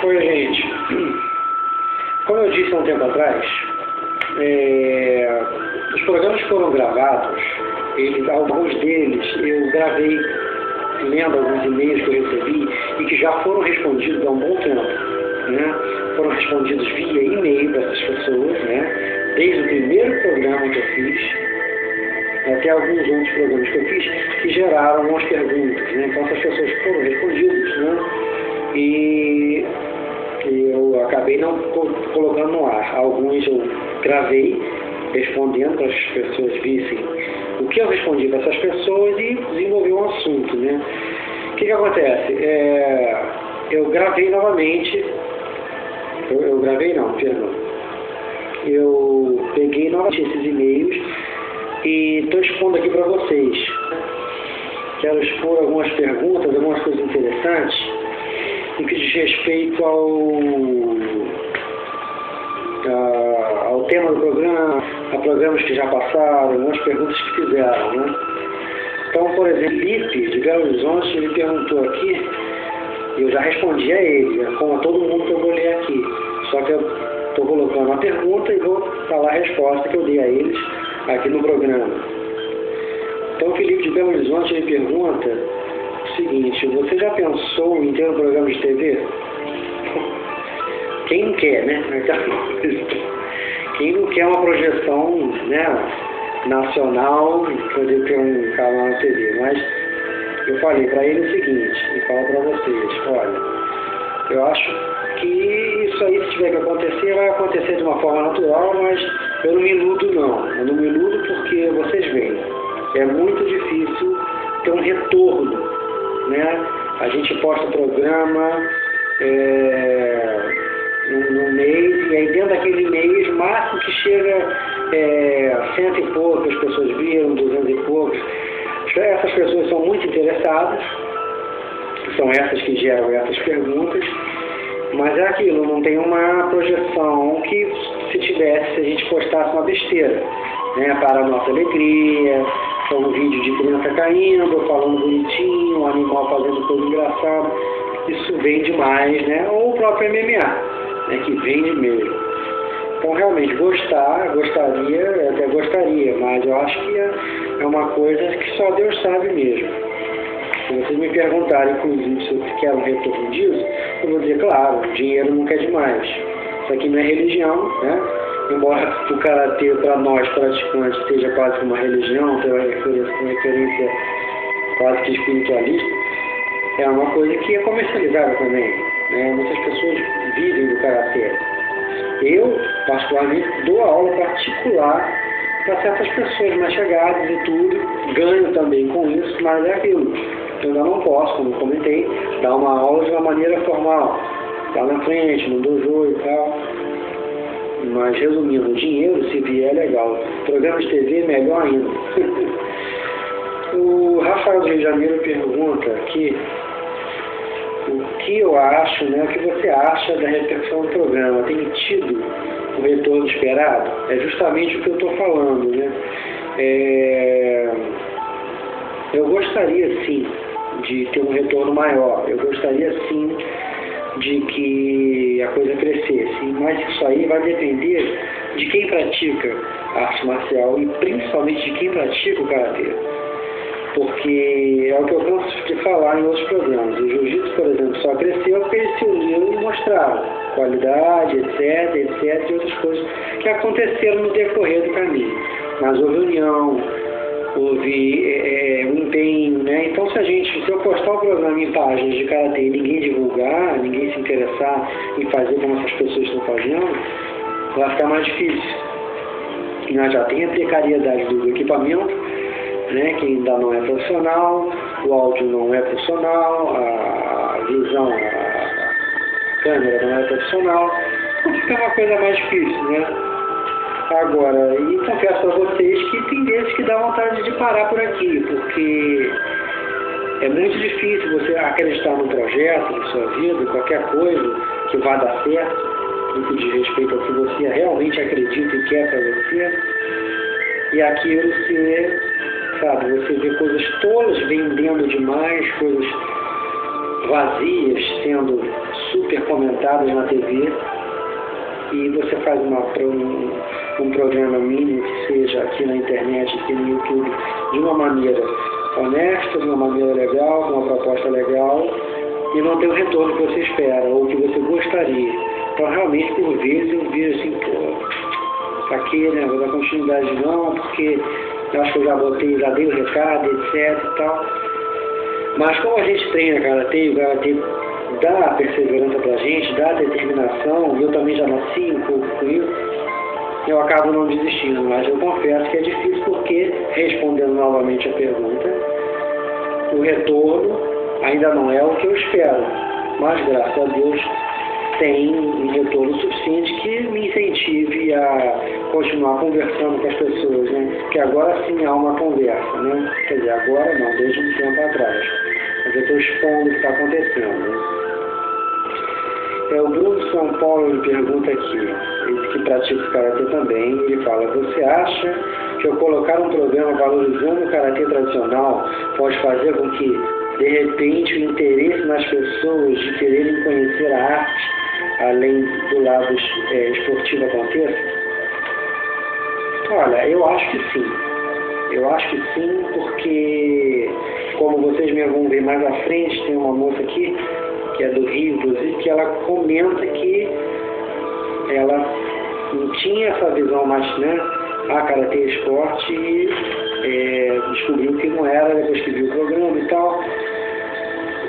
Oi, gente. Como eu disse há um tempo atrás, os programas foram gravados, alguns deles eu gravei lendo alguns e-mails que eu recebi e que já foram respondidos há um bom tempo, né? Foram respondidos via e-mail dessas pessoas, né? Desde o primeiro programa que eu fiz, até alguns outros programas que eu fiz, que geraram algumas perguntas, né? Então essas pessoas foram respondidas, né? E eu acabei não colocando no ar. Alguns eu gravei respondendo para as pessoas vissem o que eu respondi para essas pessoas e desenvolvi um assunto, né? O que acontece? Eu gravei novamente, eu peguei novamente esses e-mails e estou expondo aqui para vocês. Quero expor algumas perguntas, algumas coisas interessantes no que diz respeito ao tema do programa, a programas que já passaram, algumas perguntas que fizeram, né? Então, por exemplo, Felipe de Belo Horizonte, ele perguntou aqui, e eu já respondi a ele, como a todo mundo que eu vou ler aqui. Só que eu estou colocando uma pergunta e vou falar a resposta que eu dei a eles aqui no programa. Então, Felipe de Belo Horizonte, ele pergunta o seguinte: você já pensou em ter um programa de TV? Quem não quer, né? Quem não quer uma projeção, né, nacional, poder ter um canal na TV? Mas eu falei para ele o seguinte, e falo para vocês: olha, eu acho que isso aí, se tiver que acontecer, vai acontecer de uma forma natural, mas eu não me iludo não. Eu não me iludo porque vocês veem, é muito difícil ter um retorno, né? A gente posta o programa no mês, e aí dentro daquele mês, o máximo que chega cento e poucas pessoas viram, 200 e poucos. Essas pessoas são muito interessadas, são essas que geram essas perguntas, mas é aquilo, não tem uma projeção que se tivesse, se a gente postasse uma besteira, né, para a nossa alegria, um vídeo de criança caindo, falando bonitinho, um animal fazendo coisa engraçada, isso vende mais, né? Ou o próprio MMA, né, que vende mesmo. Então, realmente, gostaria, até gostaria, mas eu acho que é uma coisa que só Deus sabe mesmo. Se vocês me perguntarem, inclusive, se eu quero um retorno disso, eu vou dizer, claro, dinheiro nunca é demais. Isso aqui não é religião, né? Embora o karatê, para nós praticantes, seja quase uma religião, tem uma referência quase que espiritualista, é uma coisa que é comercializada também, né? Muitas pessoas vivem do karatê. Eu, particularmente, dou aula particular para certas pessoas mais chegadas e tudo, ganho também com isso, mas é aquilo. Eu ainda não posso, como comentei, dar uma aula de uma maneira formal, lá na frente, no dojo e tal. Mas, resumindo, o dinheiro, se vier, é legal. Programa de TV, melhor ainda. O Rafael do Rio de Janeiro pergunta aqui o que eu acho, né, o que você acha da repercussão do programa. Tem tido o retorno esperado? É justamente o que eu estou falando, né? Eu gostaria, sim, de ter um retorno maior. Eu gostaria, sim, de que a coisa crescesse, mas isso aí vai depender de quem pratica a arte marcial e principalmente de quem pratica o karatê, porque é o que eu canso de falar em outros programas. O jiu-jitsu, por exemplo, só cresceu porque eles se uniram e mostraram qualidade, etc, e outras coisas que aconteceram no decorrer do caminho, mas houve união, houve um empenho, né? Então, se eu postar o programa em páginas de karatê e ninguém divulgar, ninguém se interessar em fazer como essas pessoas estão fazendo, vai ficar mais difícil. Nós já tem a precariedade do equipamento, né, que ainda não é profissional, o áudio não é profissional, a visão, a câmera não é profissional, então fica uma coisa mais difícil, né? Agora, e confesso a vocês que tem vezes que dá vontade de parar por aqui, porque é muito difícil você acreditar num projeto, na sua vida, qualquer coisa que vá dar certo, no que diz respeito ao que você realmente acredita e quer para você, e aquilo você vê coisas tolas vendendo demais, coisas vazias sendo super comentadas na TV, e você faz um programa mínimo que seja aqui na internet, aqui no YouTube, de uma maneira honesta, de uma maneira legal, com uma proposta legal, e não tem o retorno que você espera ou que você gostaria. Então, realmente, por vezes, eu vejo assim, pô, pra quê, né? Vou dar continuidade não, porque eu acho que eu já dei o recado, etc e tal. Mas como a gente treina karatê, o karatê dá a perseverança pra gente, dá a determinação, e eu também já nasci um pouco com isso, eu acabo não desistindo. Mas eu confesso que é difícil porque, respondendo novamente a pergunta, o retorno ainda não é o que eu espero. Mas, graças a Deus, tem um retorno suficiente que me incentive a continuar conversando com as pessoas, né? Porque agora sim há uma conversa, né? Quer dizer, agora não, desde um tempo atrás. Mas eu estou expondo o que está acontecendo, né? O Bruno de São Paulo me pergunta aqui, ele que pratica o karatê também, ele fala: você acha que eu colocar um programa valorizando o karatê tradicional pode fazer com que, de repente, o interesse nas pessoas de quererem conhecer a arte, além do lado esportivo, aconteça? Olha, eu acho que sim. Eu acho que sim, porque, como vocês me vão ver mais à frente, tem uma moça aqui, que é do Rio, inclusive, que ela comenta que ela não tinha essa visão mais, né? Karatê é esporte, e descobriu que não era depois que viu o programa e tal.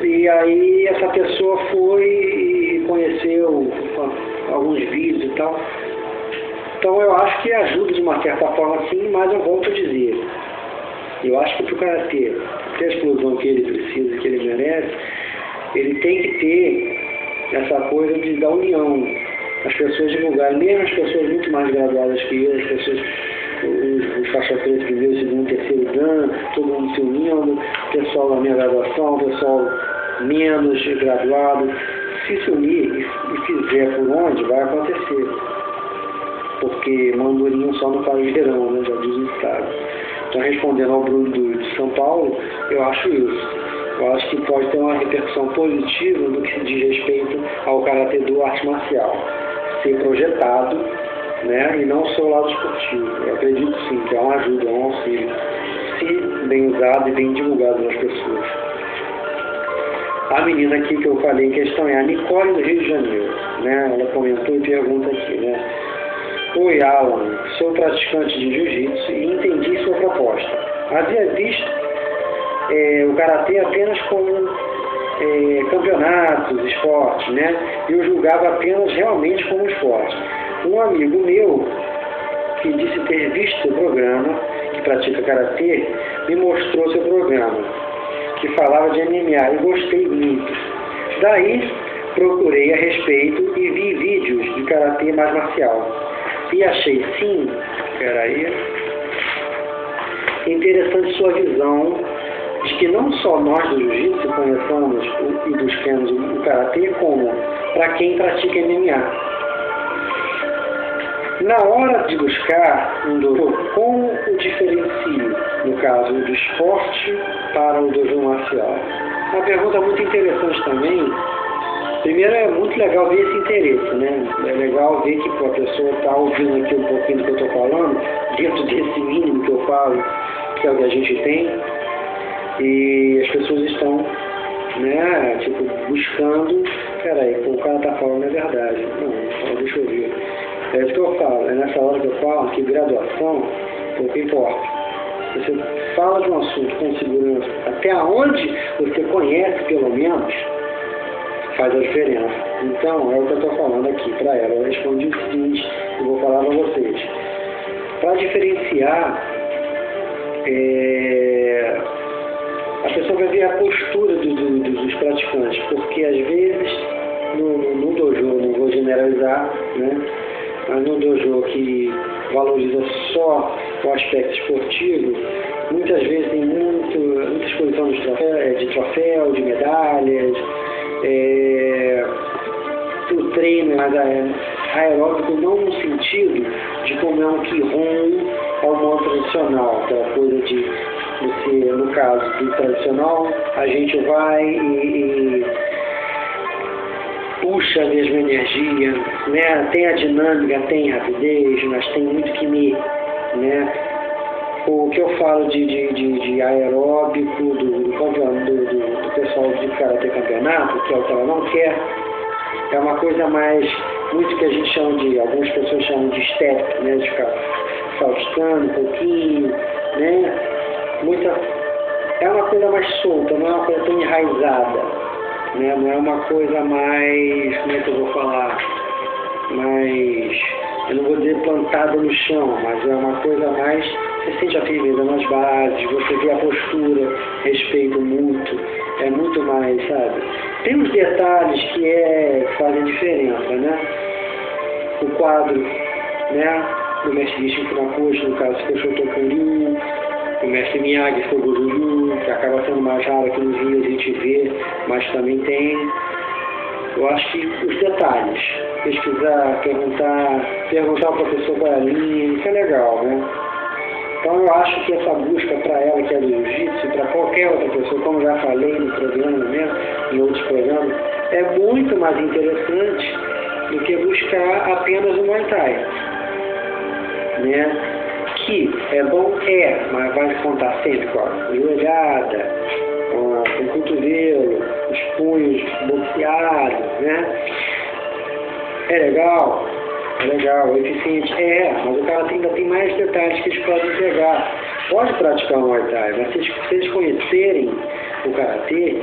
E aí essa pessoa foi e conheceu alguns vídeos e tal. Então eu acho que ajuda de uma certa forma sim, mas eu volto a dizer. Eu acho que para o karatê ter a explosão que ele precisa, que ele merece, ele tem que ter essa coisa da união. As pessoas divulgarem, mesmo as pessoas muito mais graduadas que eu, as pessoas, os faixa preta, primeiro, segundo, terceiro dan, todo mundo se unindo, pessoal da minha graduação, pessoal menos graduado, se unir e fizer por onde, vai acontecer. Porque mandurinho só não faz verão, né? Já diz o ditado. Então, respondendo ao Bruno de São Paulo, eu acho isso. Eu acho que pode ter uma repercussão positiva no que se diz respeito ao karatê do arte marcial. Ser projetado, né? E não só o lado esportivo. Eu acredito sim que é uma ajuda, é um auxílio, se bem usado e bem divulgado nas pessoas. A menina aqui que eu falei em questão é a Nicole, do Rio de Janeiro, né? Ela comentou e pergunta aqui, né? Oi, Alan, sou praticante de jiu-jitsu e entendi sua proposta. Havia visto o karatê apenas como campeonatos, esportes, né? E eu julgava apenas realmente como esporte. Um amigo meu, que disse ter visto seu programa, que pratica karatê, me mostrou seu programa, que falava de MMA, e gostei muito. Daí, procurei a respeito e vi vídeos de karatê mais marcial. E achei, sim, interessante sua visão de que não só nós do jiu-jitsu conheçamos e buscamos o karatê, como para quem pratica MMA. Na hora de buscar um dojo, como o diferencio, no caso do esporte para o dojo marcial? Uma pergunta muito interessante também. Primeiro, é muito legal ver esse interesse, né? É legal ver que a pessoa está ouvindo aqui um pouquinho do que eu estou falando, dentro desse mínimo que eu falo, que é o que a gente tem, e as pessoas estão, né, tipo, buscando, o cara está falando é verdade. Não, deixa eu ver. É isso que eu falo, é nessa hora que eu falo que graduação pouco importa. Você fala de um assunto com segurança, até onde você conhece, pelo menos, faz a diferença. Então, é o que eu estou falando aqui para ela. Eu respondi o seguinte, eu vou falar para vocês. Para diferenciar, a pessoa vai ver a postura dos praticantes, porque às vezes, no dojo, não vou generalizar, né? Mas no dojo que valoriza só o aspecto esportivo, muitas vezes tem muita exposição de troféu, de medalhas, o treino mais aeróbico, não no sentido de como é um Kihon ao modo tradicional, aquela coisa de você, no caso do tradicional, a gente vai e puxa a mesma energia, né? Tem a dinâmica, tem rapidez, mas tem muito que me, né? O que eu falo de aeróbico, do pessoal de karatê campeonato, que é o que ela não quer, é uma coisa mais, muito que a gente chama de, algumas pessoas chamam de step, né? De ficar saltitando um pouquinho, né? É uma coisa mais solta, não é uma coisa tão enraizada, né? Não é uma coisa mais, como é que eu vou falar, mais, eu não vou dizer plantada no chão, mas é uma coisa mais, você sente a firmeza nas bases, você vê a postura, respeito muito, é muito mais, sabe? Tem uns detalhes que fazem diferença, né? O quadro, né? Do mestre Gishin Funakoshi, no caso, foi Shotokan-ryu, o mestre Miyagi foi Goju-ryu, que acaba sendo mais raro aqui no Rio, a gente vê, mas também tem. Eu acho que os detalhes, pesquisar, perguntar ao professor qual é a linha, isso é legal, né? Então eu acho que essa busca para ela, que é do jiu-jitsu, para qualquer outra pessoa, como já falei no programa, né, em outros programas, é muito mais interessante do que buscar apenas o Muay Thai, né? Que é bom, mas vai contar sempre com a joelhada, com o cotovelo, os punhos boxeados, né? É legal, é eficiente, mas o cara ainda tem mais detalhes que eles podem pegar. Pode praticar o Muay Thai, mas se eles conhecerem o Karatê,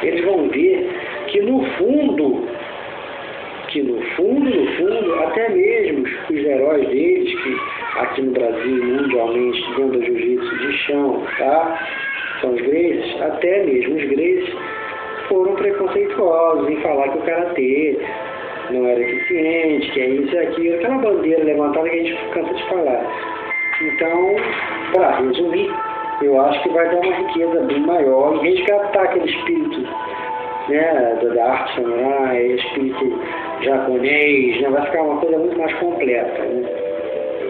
eles vão ver que no fundo, até mesmo os heróis deles, que aqui no Brasil, mundialmente, dentro do jiu-jitsu de chão, tá? São os Gracies, até mesmo os Gracies foram preconceituosos em falar que o Karatê não era eficiente, que é isso e aquilo, aquela bandeira levantada que a gente cansa de falar. Então, para resumir, eu acho que vai dar uma riqueza bem maior e resgatar aquele espírito, né, da arte samurai, espírito japonês, né, vai ficar uma coisa muito mais completa, né?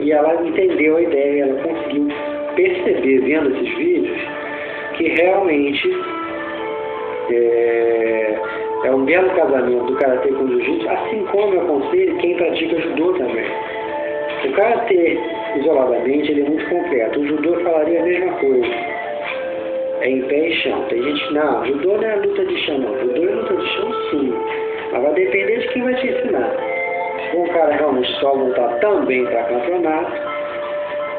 E ela entendeu a ideia, ela conseguiu perceber, vendo esses vídeos, que realmente é um belo casamento do Karatê com o Jiu-Jitsu, assim como eu aconselho quem pratica judô também. O Karatê, isoladamente, ele é muito completo. O judô falaria a mesma coisa. É em pé e chão. Tem gente que, não, judô não é luta de chão, não. Judô é luta de chão, sim. Mas vai depender de quem vai te ensinar. Se um cara realmente só lutar também para campeonato,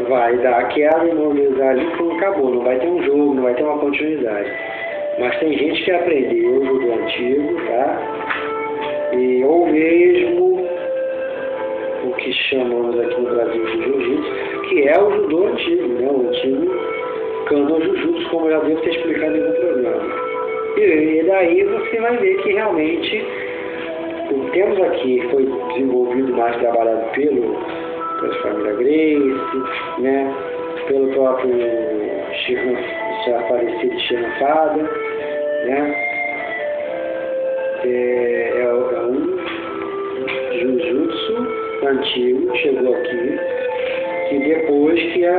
vai dar aquela imobilizar ali e acabou. Não vai ter um jogo, não vai ter uma continuidade. Mas tem gente que aprendeu o judô antigo, tá? Ou mesmo o que chamamos aqui no Brasil de jiu-jitsu, que é o judô antigo, né? O antigo Kano Jujutsu, como eu já devo ter explicado em um programa. E daí você vai ver que realmente temos aqui, foi desenvolvido mais trabalhado pela família Gracie, né? Pelo próprio já falecido Shihan Fada, né? É um Jujutsu antigo, chegou aqui, que depois que a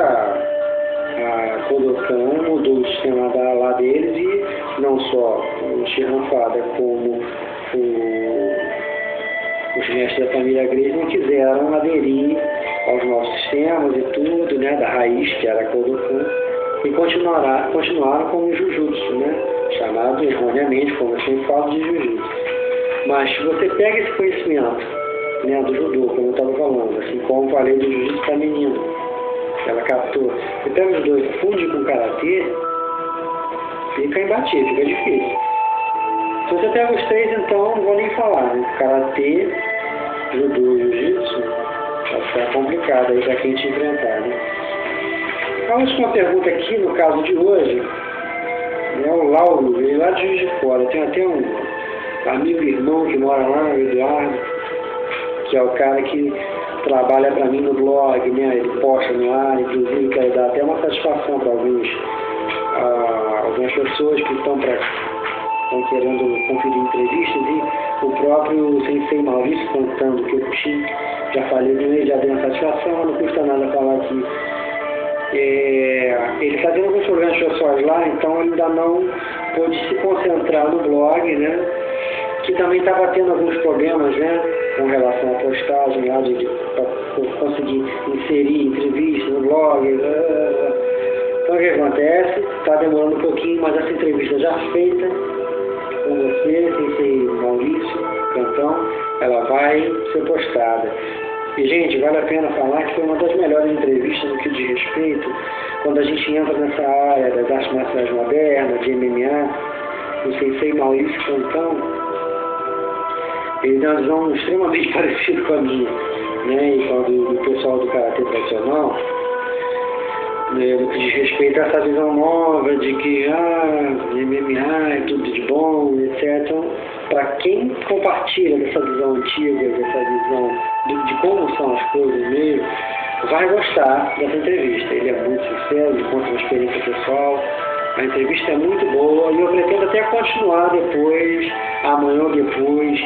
Kodokan mudou o sistema lá deles e não só o Shihan Fada como os mestres da família Gracie não quiseram aderir aos nossos sistemas e tudo, né, da raiz, que era a Kodokan, e continuaram com o Jujutsu, né, chamado erroneamente, como eu sempre falo, de Jujutsu. Mas se você pega esse conhecimento, né, do judô, como eu estava falando, assim como falei do Jiu-Jitsu feminino, ela captou, você pega os dois, funde com o Karatê, fica imbatível, fica difícil. Se você pega os três, então, não vou nem falar, né, Karatê, Judô e Jiu-Jitsu, vai ficar complicado aí para quem te enfrentar, né. A última pergunta aqui, no caso de hoje, né, o Lauro, veio lá de Juiz de Fora, tem até um amigo e irmão que mora lá, o Eduardo, que é o cara que trabalha para mim no blog, né, ele posta no ar, inclusive quero dar até uma satisfação para algumas pessoas que estão querendo conferir entrevistas, e o próprio Sensei Maurício contando que eu já falei com ele, já dei uma satisfação, não custa nada falar aqui. Ele está tendo alguns problemas pessoais lá, então ele ainda não pôde se concentrar no blog, né? que também estava tendo alguns problemas, né, com relação à postagem lá de conseguir inserir entrevista no blog. Então o que acontece? Está demorando um pouquinho, mas essa entrevista já feita com você, Sensei Maurício Cantão, ela vai ser postada. E, gente, vale a pena falar que foi uma das melhores entrevistas no que diz respeito quando a gente entra nessa área das artes marciais modernas, de MMA. O Sensei Maurício Cantão, ele tem uma visão extremamente parecida com a minha, né, e com a do pessoal do Karatê tradicional, né, no que diz respeito a essa visão nova de que MMA é tudo de bom, etc. Então, para quem compartilha dessa visão antiga, dessa visão de como são as coisas mesmo, vai gostar dessa entrevista. Ele é muito sincero, ele conta uma experiência pessoal. A entrevista é muito boa e eu pretendo até continuar depois, amanhã ou depois,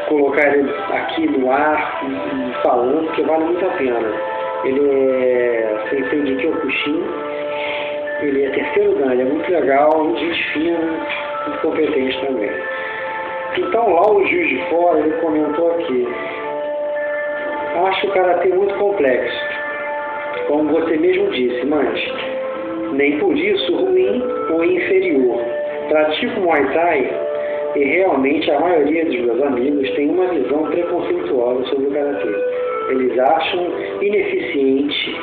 colocar ele aqui no ar, falando, porque vale muito a pena. Ele é sensei de Kyokushin, ele é terceiro dan, ele é muito legal, gente fina, muito competente também. Então lá o Juiz de Fora, ele comentou aqui, acho o Karatê muito complexo, como você mesmo disse, mas nem por isso ruim ou inferior. Pratico Muay Thai e realmente a maioria dos meus amigos tem uma visão preconceituosa sobre o Karatê. Eles acham ineficiente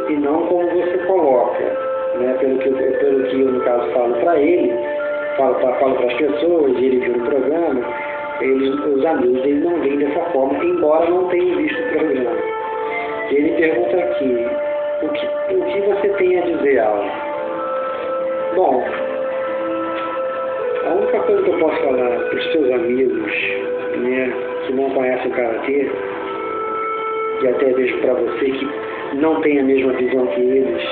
e não como você coloca, né? Pelo que eu, no caso, falo para ele, falo para as pessoas, e ele viu no programa, os amigos dele não veem dessa forma, embora não tenham visto o programa. Ele pergunta aqui, o que você tem a dizer, Alan? Bom, a única coisa que eu posso falar para os seus amigos, né, que não conhecem o Karatê, e até vejo para você que não tem a mesma visão que eles,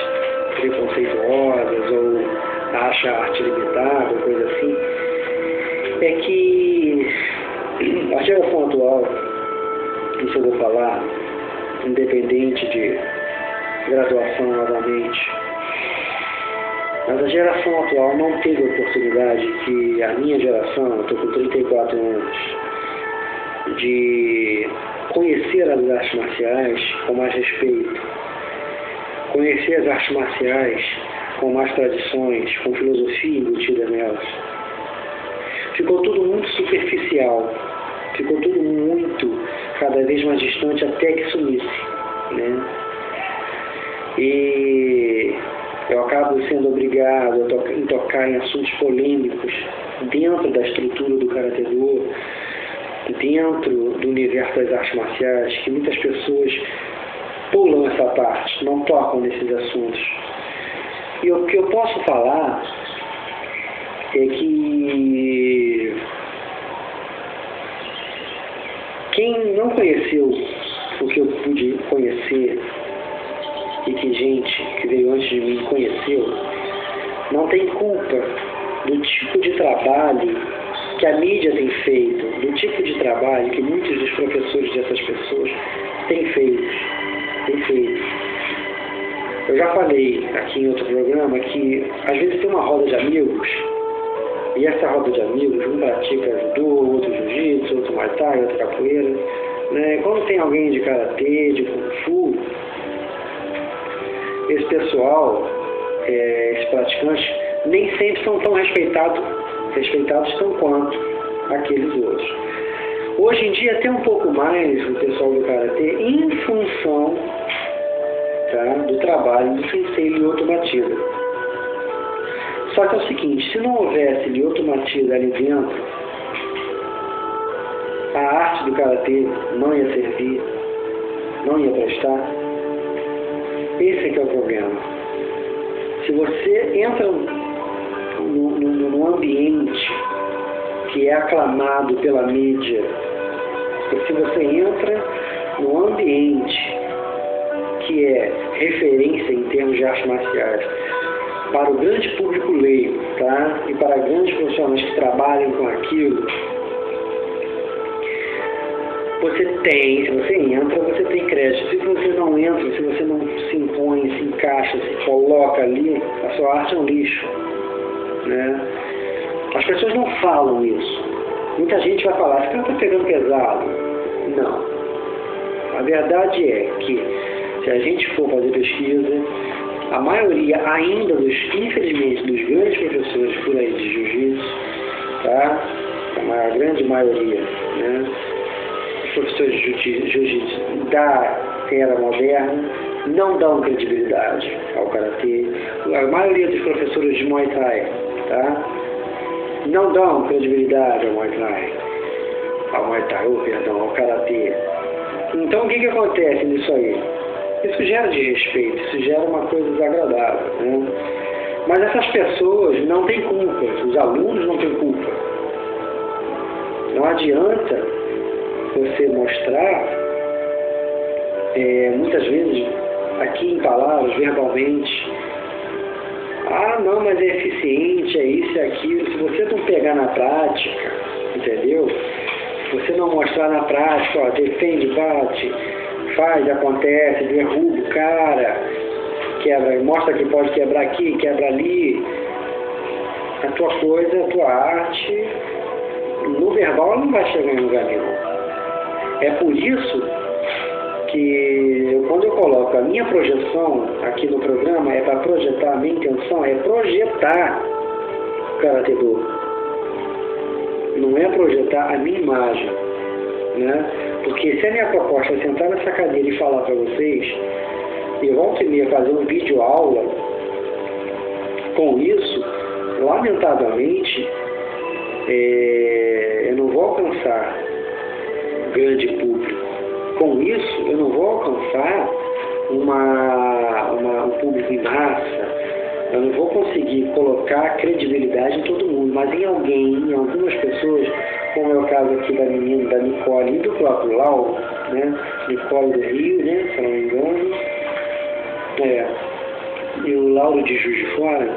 preconceituosas ou acha arte limitada, coisa assim, é que a geração atual, isso eu vou falar, independente de graduação novamente, mas a geração atual não teve a oportunidade que a minha geração, eu estou com 34 anos, de conhecer as artes marciais com mais respeito, conhecer as artes marciais com mais tradições, com filosofia embutida nelas. Ficou tudo muito superficial, ficou tudo muito, cada vez mais distante até que sumisse, né? E eu acabo sendo obrigado a tocar em assuntos polêmicos dentro da estrutura do Karatê-Do, dentro do universo das artes marciais, que muitas pessoas pulam essa parte, não tocam nesses assuntos. E o que eu posso falar é que quem não conheceu o que eu pude conhecer e que gente que veio antes de mim conheceu, não tem culpa do tipo de trabalho que a mídia tem feito, do tipo de trabalho que muitos dos professores dessas pessoas têm feito. Eu já falei aqui em outro programa que às vezes tem uma roda de amigos e essa roda de amigos, um pratica judô, outro jiu-jitsu, outro muay thai, outro capoeira, né? Quando tem alguém de karatê, de kung fu, esse pessoal, esses praticantes, nem sempre são tão respeitados tão quanto aqueles outros. Hoje em dia tem um pouco mais o pessoal do karatê em função, tá, do trabalho do sensei Lyoto Machida. Só que é o seguinte, se não houvesse Lyoto Machida ali dentro, a arte do karatê não ia servir, não ia prestar. Esse é que é o problema. Se você entra num ambiente que é aclamado pela mídia, e se você entra num ambiente que é referência em termos de artes marciais para o grande público leigo, tá? E para grandes profissionais que trabalham com aquilo, se você entra, você tem crédito. Se você não entra, se você não se impõe, se encaixa, se coloca ali, a sua arte é um lixo. né? As pessoas não falam isso. Muita gente vai falar, esse cara está pegando pesado. Não. A verdade é que, se a gente for fazer pesquisa, a maioria ainda infelizmente, dos grandes professores por aí de jiu-jitsu, tá? A grande maioria, né? Os professores de jiu-jitsu da era moderna não dão credibilidade ao karatê. A maioria dos professores de Muay Thai, tá? Não dão credibilidade ao Muay Thai. Ao karatê. Então o que acontece nisso aí? Isso gera desrespeito, isso gera uma coisa desagradável, né? Mas essas pessoas não têm culpa, os alunos não têm culpa. Não adianta você mostrar, muitas vezes, aqui em palavras, verbalmente, não, mas é eficiente, é isso, é aquilo. Se você não pegar na prática, entendeu? Se você não mostrar na prática, ó, defende, bate, faz, acontece, derruba o cara, quebra, mostra que pode quebrar aqui, quebra ali. A tua coisa, a tua arte, no verbal não vai chegar em lugar nenhum. É por isso que quando eu coloco a minha projeção aqui no programa, é para projetar, a minha intenção é projetar o karatê-do. Não é projetar a minha imagem, né? Porque se a minha proposta é sentar nessa cadeira e falar para vocês, e volta e meia fazer um vídeo aula com isso, lamentavelmente, eu não vou alcançar grande público. Com isso, eu não vou alcançar um público em massa, eu não vou conseguir colocar credibilidade em todo mundo, mas em algumas pessoas, como é o caso aqui da menina, da Nicole e do próprio Lauro, né? Nicole do Rio, né? Se eu não me engano. E o Lauro de Juiz de Fora.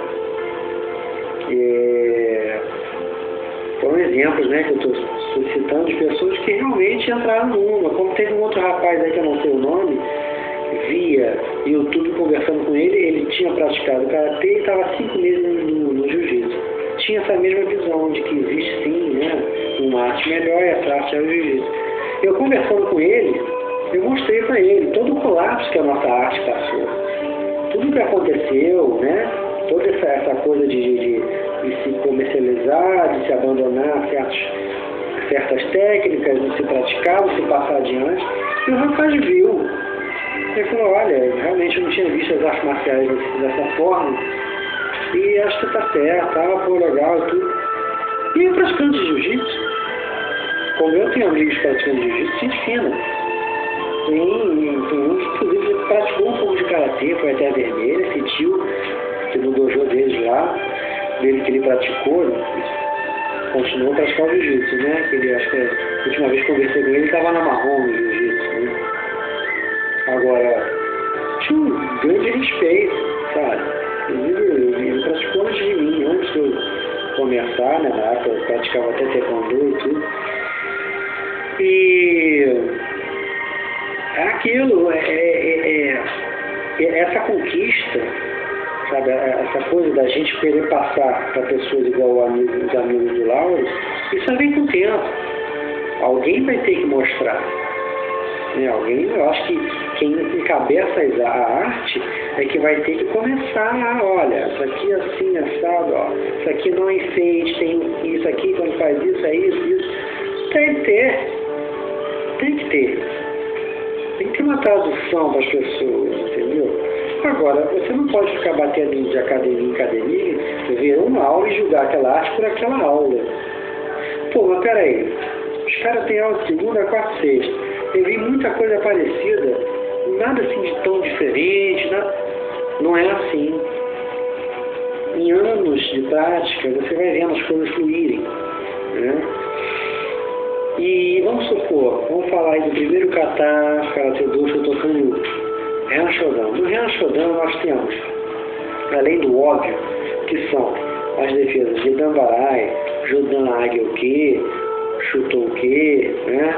Foram exemplos, né, que eu estou citando de pessoas que realmente entraram no mundo. Como teve um outro rapaz aí que eu não sei o nome, via YouTube conversando com ele, ele tinha praticado karatê e estava 5 meses no jiu-jitsu. Tinha essa mesma visão de que existe sim, né, uma arte melhor e essa arte é o jiu-jitsu. Eu conversando com ele, eu mostrei para ele todo o colapso que a nossa arte passou. Tudo que aconteceu, né, toda essa coisa de se comercializar, de se abandonar certas técnicas, de se praticar, de se passar adiante. E o rapaz viu. Ele falou, olha, realmente eu não tinha visto as artes marciais dessa forma. E acho que tá certo, pô, legal e tudo. E eu praticando de jiu-jitsu. Como eu tenho amigos praticando jiu-jitsu, gente fina. Tem um que inclusive praticou um pouco de karatê, foi até a vermelha, sentiu que no dojo deles lá, dele que ele praticou, continuou a praticar o jiu-jitsu, né? Ele, acho que a última vez que conversei com ele, estava na marrom no jiu-jitsu, né? Agora, tinha um grande respeito, sabe? Ele praticou antes de mim, antes de eu começar, né? Na época eu praticava até taekwondo e tudo. E é aquilo, essa conquista, sabe, essa coisa da gente querer passar para pessoas igual os amigos do Lauro, isso vem com o tempo. Alguém vai ter que mostrar. Né? Eu acho que quem encabeça a arte é que vai ter que começar, olha, isso aqui é assim, assado, ó, isso aqui não é enfeite, tem isso aqui, quando faz isso, é isso. Tem que ter. Tem que ter uma tradução para as pessoas, entendeu? Agora, você não pode ficar batendo de academia em academia, ver uma aula e julgar aquela arte por aquela aula. Pô, mas peraí, os caras têm aula de segunda, quarta, sexta. Eu vi muita coisa parecida, nada assim de tão diferente, não é assim. Em anos de prática, você vai vendo as coisas fluírem, né? E vamos supor, vamos falar aí do primeiro kata, karatê-do, Shotokan, Ryan Shodan. No Ryan Shodan nós temos, além do óbvio, que são as defesas de Danbarai, Jodan Agyoke, Shutoke, né?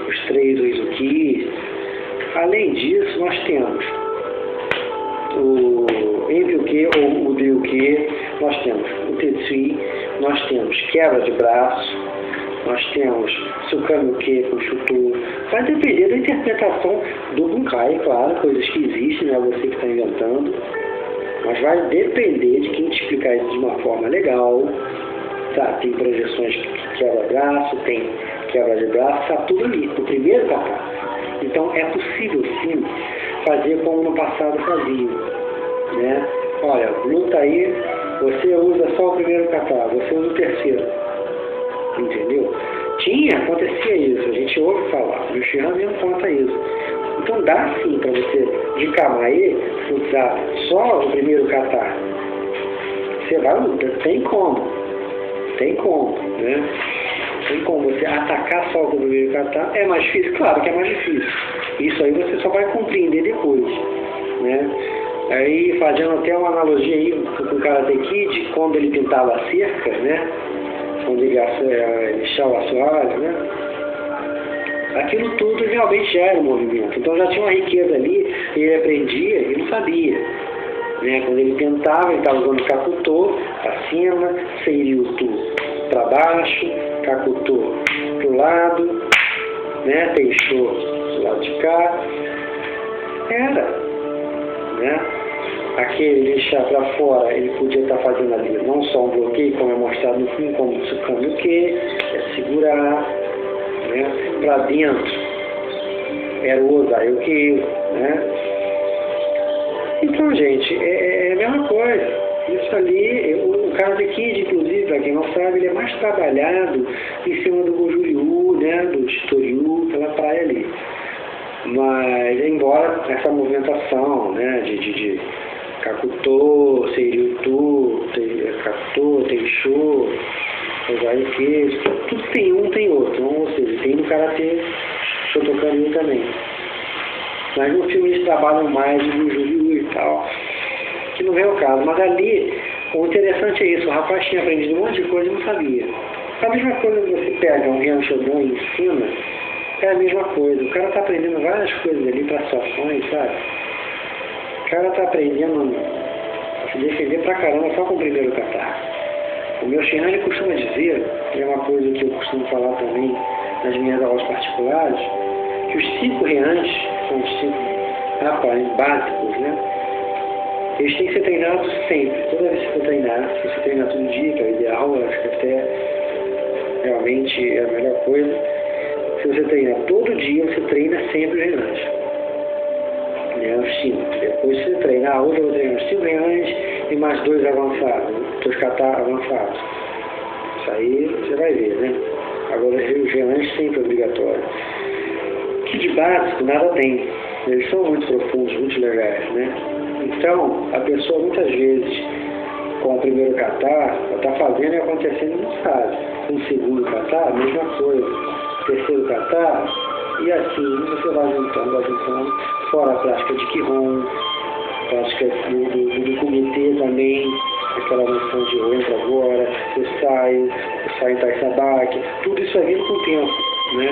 Os 3 Uizuki. Além disso, nós temos entre o que ou o de o que, nós temos o Tetsui, nós temos quebra de braço, nós temos Sukanoke com Shuto. Vai depender da interpretação do Bunkai, claro, coisas que existem, não é você que está inventando, mas vai depender de quem te explicar isso de uma forma legal. Tá, tem projeções que quebra braço, tem quebra de braço, está tudo ali, no primeiro kata. Então é possível sim fazer como no passado fazia, né? Olha, luta aí, você usa só o primeiro kata, você usa o terceiro, entendeu? Acontecia isso, a gente ouve falar, o Shihan mesmo conta isso. Então dá sim para você, de Kamae, usar só o primeiro kata. Você vai lutar, tem como, né? Tem como você atacar só com o primeiro kata. É mais difícil? Claro que é mais difícil. Isso aí você só vai compreender depois, né? Aí, fazendo até uma analogia aí com o Karate Kid, quando ele pintava a cerca, né? Quando ele lixava a assoalho, né? Aquilo tudo realmente já era um movimento. Então já tinha uma riqueza ali, ele aprendia e não sabia. Né? Quando ele tentava, ele estava usando Kakuto para cima, Seiriutu para baixo, Kakuto para o lado, né? Teisho do lado de cá. Era, né? Aquele lixar para fora, ele podia estar fazendo ali não só um bloqueio, como é mostrado no filme, como Tsukanoke, é segurar, né? Para dentro era o Ozaioke, né? Então, gente, é a mesma coisa. Isso ali, o Karate Kid, inclusive, para quem não sabe, ele é mais trabalhado em cima do Goju-Ryu, né? Do Shitoryu, pela praia ali. Mas, embora essa movimentação, né? De Kakuto, Seiriutu, Kakuto, Teisho, Ozaioke, tudo tem um, tem outro. Ou seja, tem no Karate Shotokan também. Mas no filme eles trabalham mais de Goju-Ryu e tal, que não é o caso. Mas ali, o interessante é isso, o rapaz tinha aprendido um monte de coisa e não sabia. A mesma coisa que você pega um Ryan Shodan e ensina, é a mesma coisa. O cara está aprendendo várias coisas ali para situações, sabe? O cara está aprendendo a se defender pra caramba só com o primeiro kata. O meu Shihan costuma dizer, e é uma coisa que eu costumo falar também nas minhas aulas particulares, que os 5 reais, são os 5 rapazes básicos, né? Eles têm que ser treinados sempre. Toda vez que você treinar, se você treinar todo dia, que é o ideal, eu acho que até realmente é a melhor coisa. Se você treinar todo dia, você treina sempre os reais. Os 5. Depois você treina, hoje eu vou treinar os 5 reais e mais 2 avançados, 2 kata avançados. Isso aí você vai ver, né? Agora os reais sempre é obrigatório. Que de básico nada tem. Eles são muito profundos, muito legais, né? Então, a pessoa muitas vezes, com o primeiro kata, está fazendo e acontecendo e não sabe. Com o segundo kata, a mesma coisa. Terceiro kata, e assim você vai juntando, fora a prática de Kihon, prática do comitê também, aquela noção de eu entro agora, eu saio em Taisabaki, tudo isso é vindo com o tempo, né?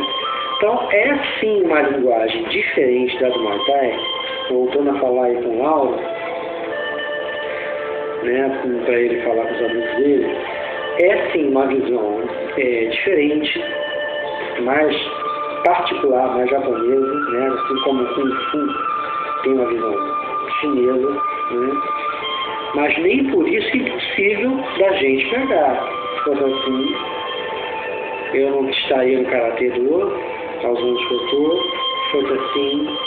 Então, é sim uma linguagem diferente da do Muay Thai, voltando a falar aí com o Lauro, né, para ele falar com os amigos dele, é sim uma visão diferente, mais particular, mais japonesa, né, assim como o Kung Fu tem uma visão chinesa, né, mas nem por isso é impossível da gente pegar. Se fosse assim, eu não estaria no Karatê do aos anos que eu estou. Se fosse assim,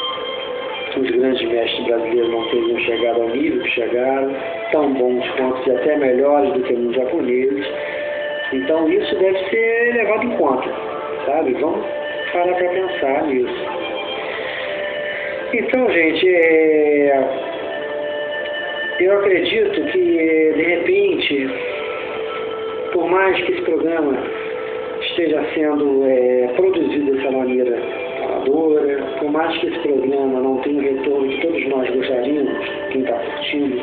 os grandes mestres brasileiros não teriam chegado ao nível que chegaram, tão bons quanto e até melhores do que os japoneses. Então isso deve ser levado em conta, sabe? Vamos parar para pensar nisso. Então, gente, eu acredito que, de repente, por mais que esse programa esteja sendo produzido dessa maneira amadora, por mais que esse programa não tenha o retorno que todos nós gostaríamos, quem está curtindo,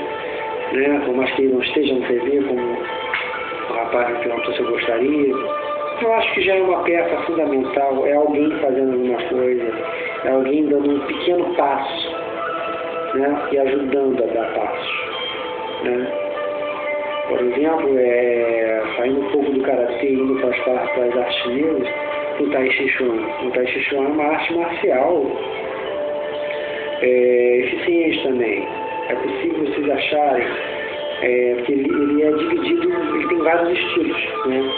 né? Por mais que ele não esteja no TV, como o rapaz que perguntou se eu gostaria, eu acho que já é uma peça fundamental, é alguém fazendo alguma coisa, é alguém dando um pequeno passo, né? E ajudando a dar passos. né? Por exemplo, saindo um pouco do karatê e indo para as artes chinesas, o Tai Chi Chuan. O Tai Chi Chuan é uma arte marcial eficiente também. É possível vocês acharem que ele é dividido, ele tem vários estilos, né?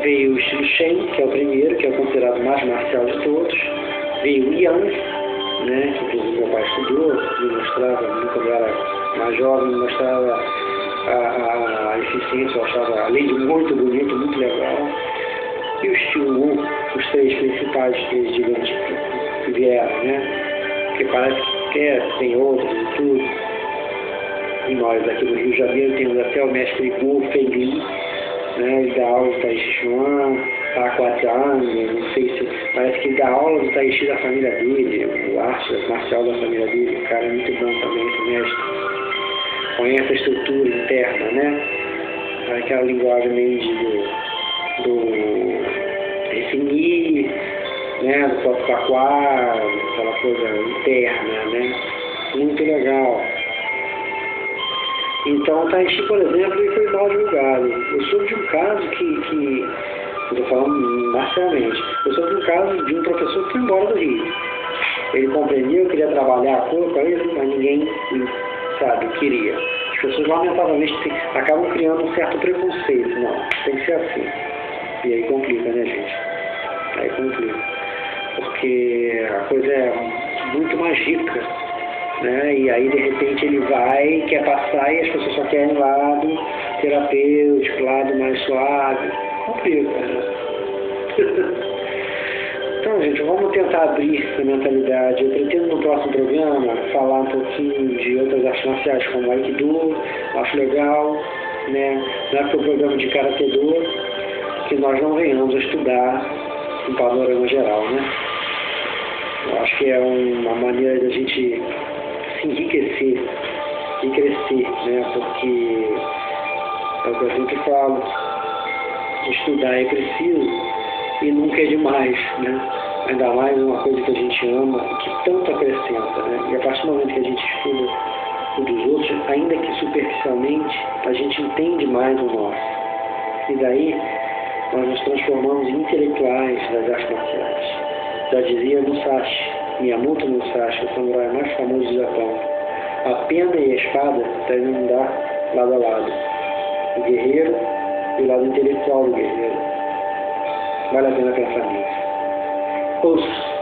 Veio o estilo Shen, que é o primeiro, que é considerado o mais marcial de todos. Veio o Yang, né, que inclusive meu pai estudou, me mostrava, quando eu era mais jovem, me mostrava a eficiência, eu achava além de muito bonito, muito legal. E o estilo Wu, os três principais digamos, que vieram, né? Porque parece que tem outros e tudo. E nós aqui do Rio de Janeiro temos até o mestre Gu Fengli, né? Ele dá aula do Tai Chi Chuan, Aquatang, não sei se... Parece que ele dá aula do Tai Chi da família dele, o arte marcial da família dele. O cara é muito bom também, esse mestre. Conhece a estrutura interna, né? Aquela linguagem meio do Refini, né? Do Potaquá, aquela coisa interna, né? Muito legal. Então, o Tai Chi, por exemplo, ele foi mal divulgado. Eu soube de um caso que eu estou falando marcialmente, eu soube de um caso de um professor que foi embora do Rio. Ele compreendeu, queria trabalhar a cor com ele, mas ninguém, sabe, queria. As pessoas, lamentavelmente, acabam criando um certo preconceito. Não, tem que ser assim. E aí complica, né, gente? Aí complica. Porque a coisa é muito mais rica, né? E aí, de repente, ele vai, quer passar e as pessoas só querem lado terapêutico, lado mais suave. Complica, né? Então, gente, vamos tentar abrir essa mentalidade. Eu pretendo no próximo programa falar um pouquinho de outras artes marciais, como o Aikido, acho legal, né? Não é porque o programa de Karatê-Do que nós não venhamos a estudar um panorama geral, né? Eu acho que é uma maneira da gente se enriquecer e crescer, né? Porque é o que eu sempre falo, estudar é preciso e nunca é demais, né? Ainda mais uma coisa que a gente ama e que tanto acrescenta, né? E a partir do momento que a gente estuda o dos outros, ainda que superficialmente, a gente entende mais o nosso. E daí, nós nos transformamos em intelectuais das artes marciais. Já dizia Musashi, Miyamoto Musashi, o samurai mais famoso do Japão, a pena e a espada devem andar lado a lado. O guerreiro e o lado intelectual do guerreiro. Vale a pena pensar nisso. Ouça.